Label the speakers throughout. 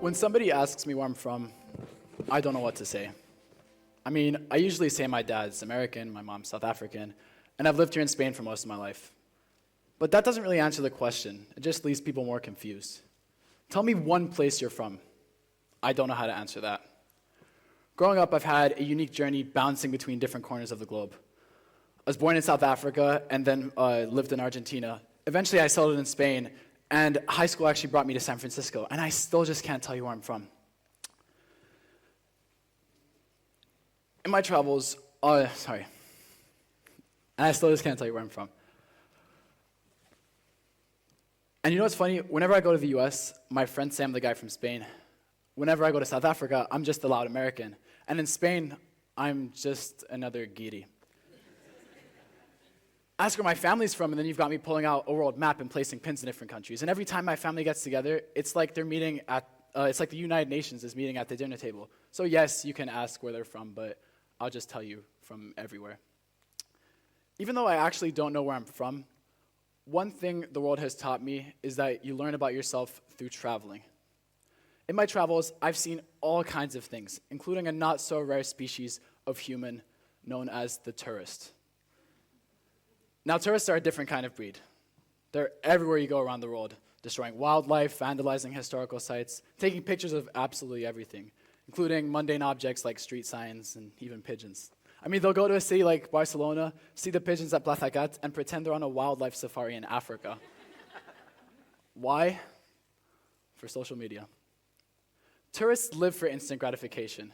Speaker 1: When somebody asks me where I'm from, I don't know what to say. I mean, I usually say my dad's American, my mom's South African, and I've lived here in Spain for most of my life. But that doesn't really answer the question. It just leaves people more confused. Tell me one place you're from. I don't know how to answer that. Growing up, I've had a unique journey bouncing between different corners of the globe. I was born in South Africa and then lived in Argentina. Eventually, I settled in Spain, and high school actually brought me to San Francisco, and I still just can't tell you where I'm from. In my travels, and I still just can't tell you where I'm from. And you know what's funny? Whenever I go to the US, my friend Sam, the guy from Spain, whenever I go to South Africa, I'm just a loud American. And in Spain, I'm just another Giri. Ask where my family's from, and then you've got me pulling out a world map and placing pins in different countries. And every time my family gets together, it's like they're meeting at, it's like the United Nations is meeting at the dinner table. So yes, you can ask where they're from, but I'll just tell you from everywhere. Even though I actually don't know where I'm from, one thing the world has taught me is that you learn about yourself through traveling. In my travels, I've seen all kinds of things, including a not-so-rare species of human known as the tourist. Now, tourists are a different kind of breed. They're everywhere you go around the world, destroying wildlife, vandalizing historical sites, taking pictures of absolutely everything, including mundane objects like street signs and even pigeons. I mean, they'll go to a city like Barcelona, see the pigeons at Plaza Gat, and pretend they're on a wildlife safari in Africa. Why? For social media. Tourists live for instant gratification.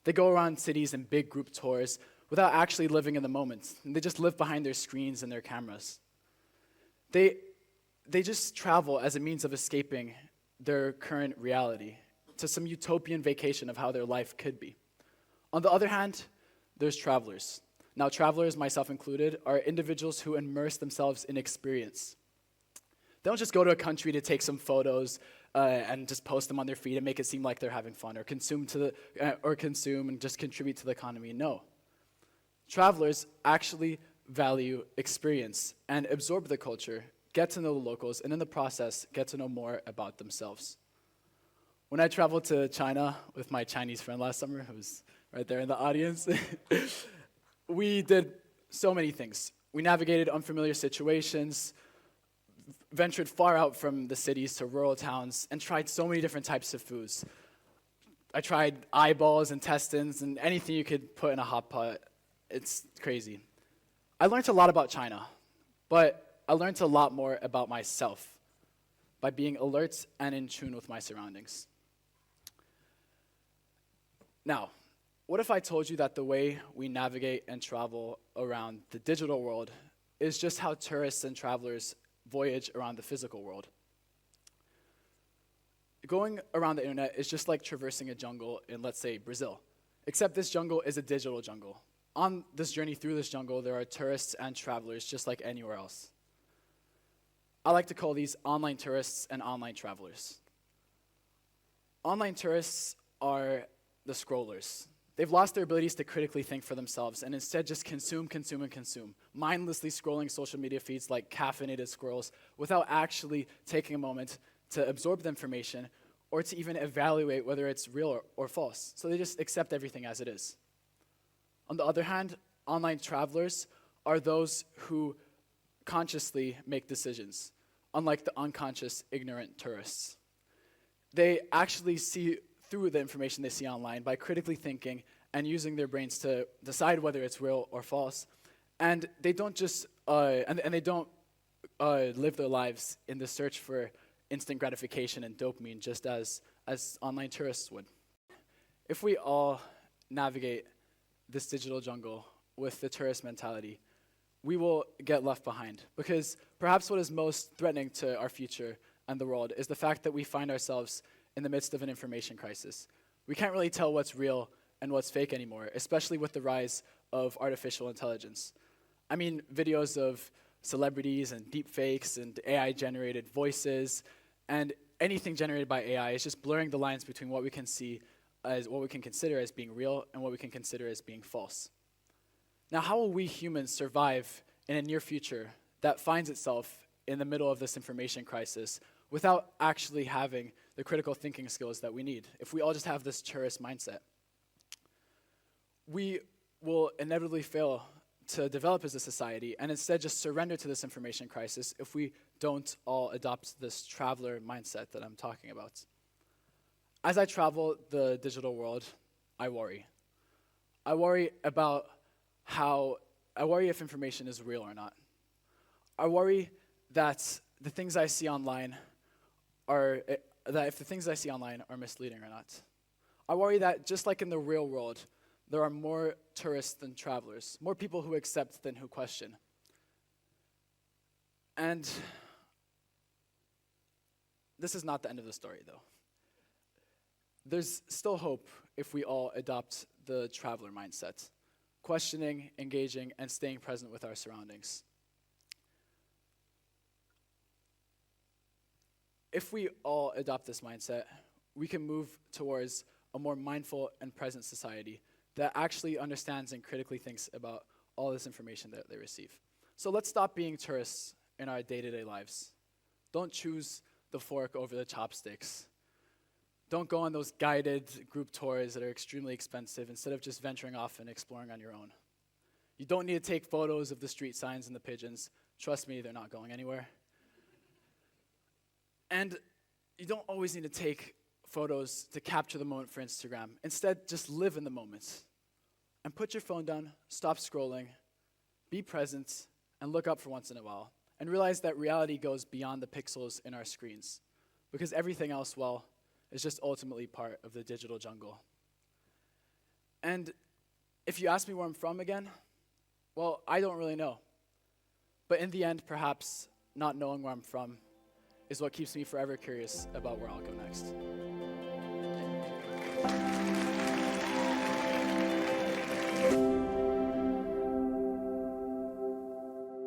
Speaker 1: They go around cities in big group tours without actually living in the moment. And they just live behind their screens and their cameras. They just travel as a means of escaping their current reality to some utopian vacation of how their life could be. On the other hand, there's travelers. Now, travelers, myself included, are individuals who immerse themselves in experience. They don't just go to a country to take some photos and just post them on their feed and make it seem like they're having fun, or consume and just contribute to the economy. No. Travelers actually value experience and absorb the culture, get to know the locals, and in the process, get to know more about themselves. When I traveled to China with my Chinese friend last summer, who was right there in the audience, we did so many things. We navigated unfamiliar situations, ventured far out from the cities to rural towns, and tried so many different types of foods. I tried eyeballs, intestines, and anything you could put in a hot pot. It's crazy. I learned a lot about China, but I learned a lot more about myself by being alert and in tune with my surroundings. Now, what if I told you that the way we navigate and travel around the digital world is just how tourists and travelers voyage around the physical world? Going around the internet is just like traversing a jungle in, let's say, Brazil, except this jungle is a digital jungle. On this journey through this jungle, there are tourists and travelers just like anywhere else. I like to call these online tourists and online travelers. Online tourists are the scrollers. They've lost their abilities to critically think for themselves and instead just consume, mindlessly scrolling social media feeds like caffeinated squirrels without actually taking a moment to absorb the information or to even evaluate whether it's real or false. So they just accept everything as it is. On the other hand, online travelers are those who consciously make decisions, unlike the unconscious, ignorant tourists. They actually see through the information they see online by critically thinking and using their brains to decide whether it's real or false. And they don't just they don't live their lives in the search for instant gratification and dopamine, just as online tourists would. If we all navigate this digital jungle with the tourist mentality, we will get left behind. Because perhaps what is most threatening to our future and the world is the fact that we find ourselves in the midst of an information crisis. We can't really tell what's real and what's fake anymore, especially with the rise of artificial intelligence. I mean, videos of celebrities and deep fakes and AI-generated voices and anything generated by AI is just blurring the lines between what we can see as what we can consider as being real and what we can consider as being false. Now, how will we humans survive in a near future that finds itself in the middle of this information crisis without actually having the critical thinking skills that we need. If we all just have this tourist mindset, we will inevitably fail to develop as a society and instead just surrender to this information crisis if we don't all adopt this traveler mindset that I'm talking about. As I travel the digital world, I worry. I worry about I worry if information is real or not. I worry that the things I see online that if the things I see online are misleading or not. I worry that just like in the real world, there are more tourists than travelers, more people who accept than who question. And this is not the end of the story, though. There's still hope if we all adopt the traveler mindset, questioning, engaging, and staying present with our surroundings. If we all adopt this mindset, we can move towards a more mindful and present society that actually understands and critically thinks about all this information that they receive. So let's stop being tourists in our day-to-day lives. Don't choose the fork over the chopsticks. Don't go on those guided group tours that are extremely expensive instead of just venturing off and exploring on your own. You don't need to take photos of the street signs and the pigeons. Trust me, they're not going anywhere. And you don't always need to take photos to capture the moment for Instagram. Instead, just live in the moment. And put your phone down, stop scrolling, be present, and look up for once in a while. And realize that reality goes beyond the pixels in our screens. Because everything else, well, is just ultimately part of the digital jungle. And if you ask me where I'm from again, well, I don't really know. But in the end, perhaps not knowing where I'm from is what keeps me forever curious about where I'll go next.